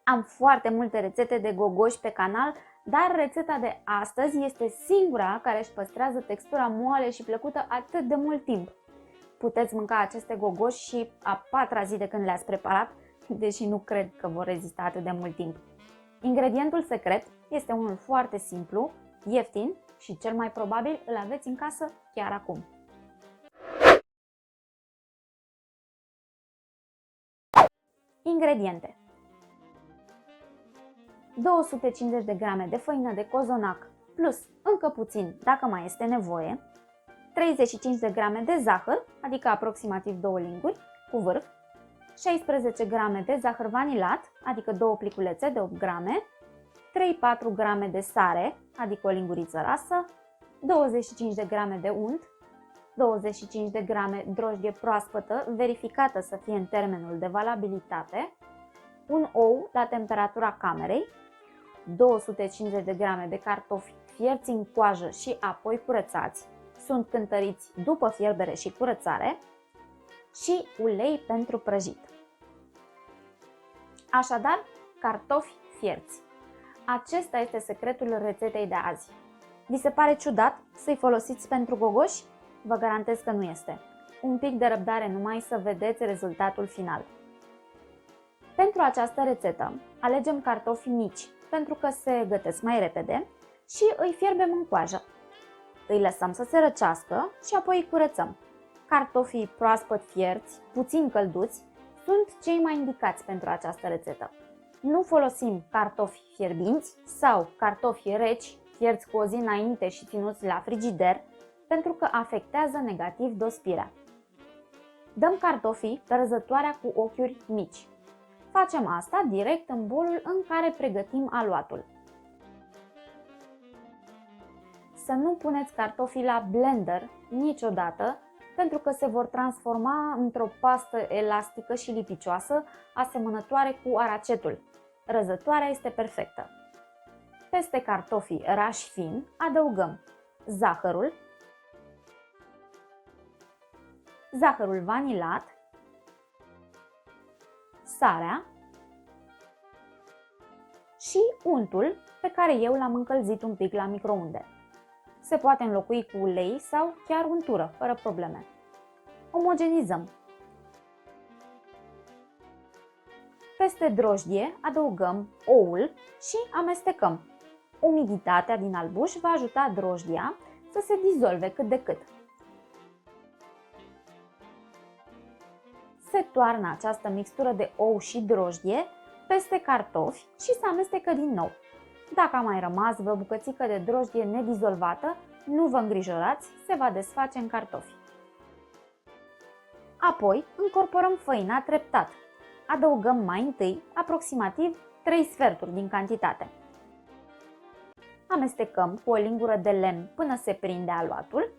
Am foarte multe rețete de gogoși pe canal, dar rețeta de astăzi este singura care își păstrează textura moale și plăcută atât de mult timp. Puteți mânca aceste gogoși și a patra zi de când le-ați preparat, deși nu cred că vor rezista atât de mult timp. Ingredientul secret este unul foarte simplu, ieftin și cel mai probabil îl aveți în casă chiar acum. Ingrediente: 250 de grame de făină de cozonac plus încă puțin dacă mai este nevoie, 35 de grame de zahăr, adică aproximativ 2 linguri, cu vârf, 16 grame de zahăr vanilat, adică 2 pliculețe de 8 grame, 3-4 grame de sare, adică o linguriță rasă, 25 de grame de unt, 25 de grame drojdie proaspătă, verificată să fie în termenul de valabilitate, un ou la temperatura camerei, 250 de grame de cartofi fierți în coajă și apoi curățați, sunt cântăriți după fierbere și curățare, și ulei pentru prăjit. Așadar, cartofi fierți. Acesta este secretul rețetei de azi. Vi se pare ciudat să-i folosiți pentru gogoși? Vă garantez că nu este. Un pic de răbdare numai să vedeți rezultatul final. Pentru această rețetă alegem cartofi mici pentru că se gătesc mai repede și îi fierbem în coajă. Îi lăsăm să se răcească și apoi îi curățăm. Cartofii proaspăt fierți, puțin călduți, sunt cei mai indicați pentru această rețetă. Nu folosim cartofi fierbinți sau cartofi reci, fierți cu o zi înainte și ținuți la frigider, pentru că afectează negativ dospirea. Dăm cartofii pe răzătoarea cu ochiuri mici. Facem asta direct în bolul în care pregătim aluatul. Să nu puneți cartofii la blender niciodată, pentru că se vor transforma într-o pastă elastică și lipicioasă, asemănătoare cu aracetul. Răzătoarea este perfectă. Peste cartofii rași fin adăugăm zahărul vanilat, sarea și untul pe care eu l-am încălzit un pic la microunde. Se poate înlocui cu ulei sau chiar untură, fără probleme. Omogenizăm. Peste drojdie adăugăm oul și amestecăm. Umiditatea din albuș va ajuta drojdia să se dizolve cât de cât. Se toarnă această mixtură de ou și drojdie peste cartofi și se amestecă din nou. Dacă a mai rămas vreo bucățică de drojdie nedizolvată, nu vă îngrijorați, se va desface în cartofi. Apoi încorporăm făina treptat. Adăugăm mai întâi aproximativ 3 sferturi din cantitate. Amestecăm cu o lingură de lemn până se prinde aluatul.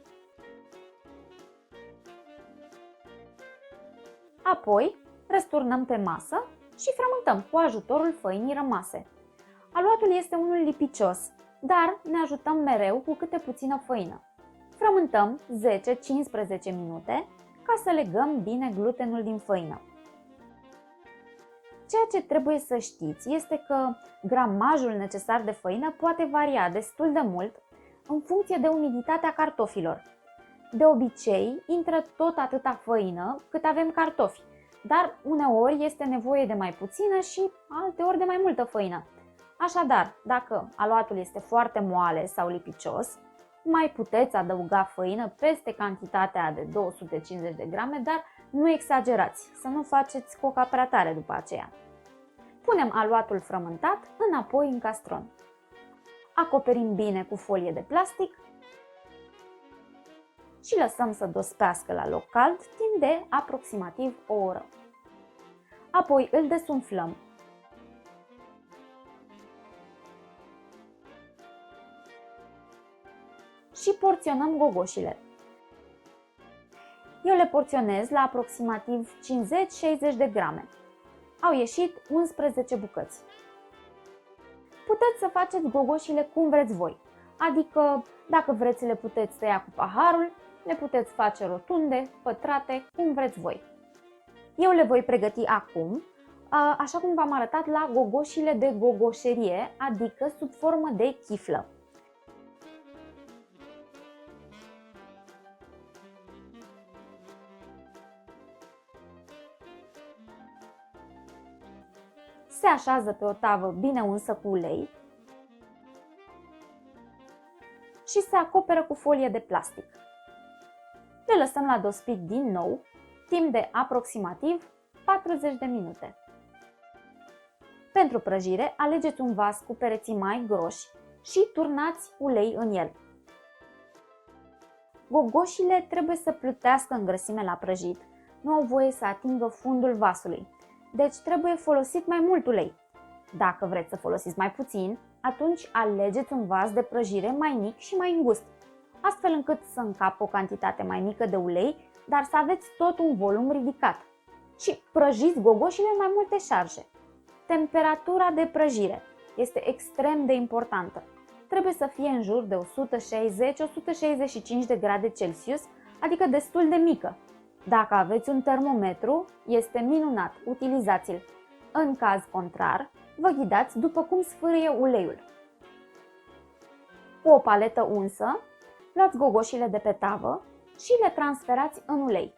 Apoi răsturnăm pe masă și frământăm cu ajutorul făinii rămase. Aluatul este unul lipicios, dar ne ajutăm mereu cu câte puțină făină. Frământăm 10-15 minute ca să legăm bine glutenul din făină. Ceea ce trebuie să știți este că gramajul necesar de făină poate varia destul de mult în funcție de umiditatea cartofilor. De obicei, intră tot atâta făină cât avem cartofi, dar uneori este nevoie de mai puțină și alteori de mai multă făină. Așadar, dacă aluatul este foarte moale sau lipicios, mai puteți adăuga făină peste cantitatea de 250 de grame, dar nu exagerați, să nu faceți coca prea tare după aceea. Punem aluatul frământat înapoi în castron. Acoperim bine cu folie de plastic și lăsăm să dospească la loc cald timp de aproximativ o oră. Apoi îl desumflăm. Și porționăm gogoșile. Eu le porționez la aproximativ 50-60 de grame. Au ieșit 11 bucăți. Puteți să faceți gogoșile cum vreți voi, adică dacă vreți le puteți tăia cu paharul, le puteți face rotunde, pătrate, cum vreți voi. Eu le voi pregăti acum așa cum v-am arătat la gogoșile de gogoșerie, adică sub formă de chiflă. Se așează pe o tavă bine unsă cu ulei și se acoperă cu folie de plastic. Le lăsăm la dospit din nou, timp de aproximativ 40 de minute. Pentru prăjire, alegeți un vas cu pereții mai groși și turnați ulei în el. Gogoșile trebuie să plutească în grăsime la prăjit, nu au voie să atingă fundul vasului, deci trebuie folosit mai mult ulei. Dacă vreți să folosiți mai puțin, atunci alegeți un vas de prăjire mai mic și mai îngust, astfel încât să încapă o cantitate mai mică de ulei, dar să aveți tot un volum ridicat. Și prăjiți gogoșile în mai multe șarje. Temperatura de prăjire este extrem de importantă. Trebuie să fie în jur de 160-165 de grade Celsius, adică destul de mică. Dacă aveți un termometru, este minunat, utilizați-l. În caz contrar, vă ghidați după cum sfârâie uleiul. Cu o paletă unsă, luați gogoșile de pe tavă și le transferați în ulei.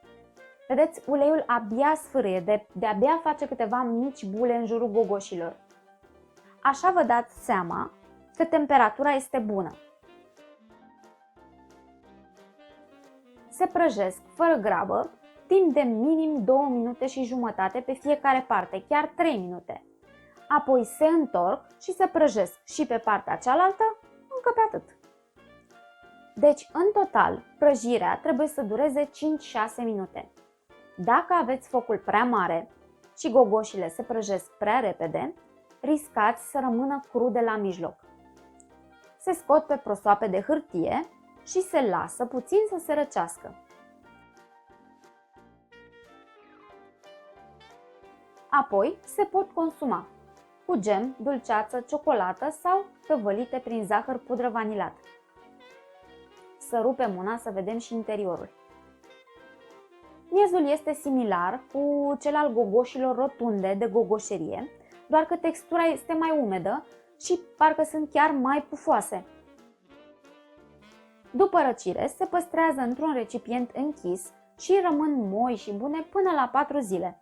Vedeți, uleiul abia sfârâie, de-abia face câteva mici bule în jurul gogoșilor. Așa vă dați seama că temperatura este bună. Se prăjesc fără grabă, timp de minim 2 minute și jumătate pe fiecare parte, chiar 3 minute. Apoi se întorc și se prăjesc și pe partea cealaltă, încă pe atât. Deci, în total, prăjirea trebuie să dureze 5-6 minute. Dacă aveți focul prea mare și gogoșile se prăjesc prea repede, riscați să rămână crude la mijloc. Se scot pe prosoape de hârtie și se lasă puțin să se răcească. Apoi se pot consuma cu gem, dulceață, ciocolată sau tăvălite prin zahăr pudră vanilat. Să rupem una să vedem și interiorul. Miezul este similar cu cel al gogoșilor rotunde de gogoșerie, doar că textura este mai umedă și parcă sunt chiar mai pufoase. După răcire, se păstrează într-un recipient închis și rămân moi și bune până la 4 zile.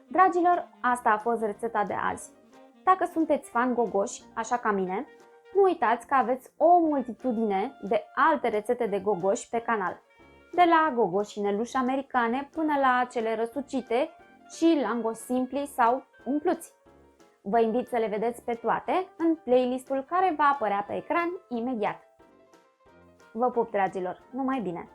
Dragilor, asta a fost rețeta de azi. Dacă sunteți fan gogoși, așa ca mine, nu uitați că aveți o multitudine de alte rețete de gogoși pe canal. De la gogoșineluși americane până la cele răsucite și langoși simpli sau umpluți. Vă invit să le vedeți pe toate în playlistul care va apărea pe ecran imediat. Vă pup, dragilor, numai bine!